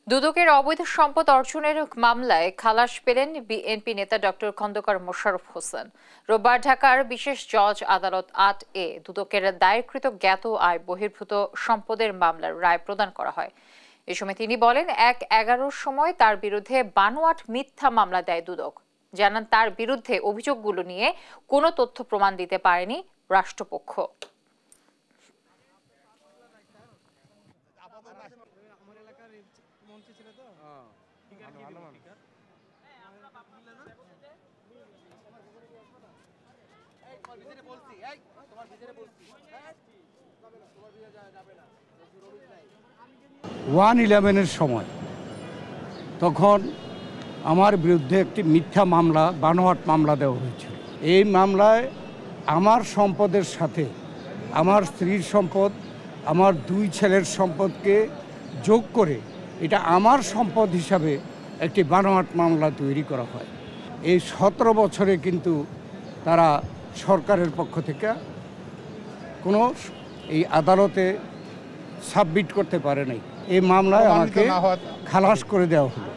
দুদকের অবৈধ সম্পদ অর্জনের মামলায় খালাস পেলেন বিএনপি নেতা ডক্টর খন্দকার মোশাররফ হোসেন। রোববার ঢাকার বিশেষ জজ আদালত ৮ দুদকের দায়েরকৃত জ্ঞাত আয় বহির্ভূত সম্পদের মামলার রায় প্রদান করা হয়। এ সময় তিনি বলেন, ১/১১-র সময় তার বিরুদ্ধে বানোয়াট মিথ্যা মামলা দেয় দুদক। জানান, তার বিরুদ্ধে অভিযোগগুলো নিয়ে কোনো তথ্য প্রমাণ দিতে পারেনি রাষ্ট্রপক্ষ। ওয়ান 11-এর সময় তখন আমার বিরুদ্ধে একটি মিথ্যা মামলা, বানোয়াট মামলা দেওয়া হয়েছিল। এই মামলায় আমার সম্পদের সাথে আমার স্ত্রীর সম্পদ, আমার 2 ছেলের সম্পদকে যোগ করে এটা আমার সম্পদ হিসাবে একটি বানোয়াট মামলা তৈরি করা হয়। এই 17 বছরে কিন্তু তারা সরকারের পক্ষ থেকে কোনো এই আদালতে সাবমিট করতে পারে নাই। এই মামলায় আমাকে খালাস করে দেওয়া হলো।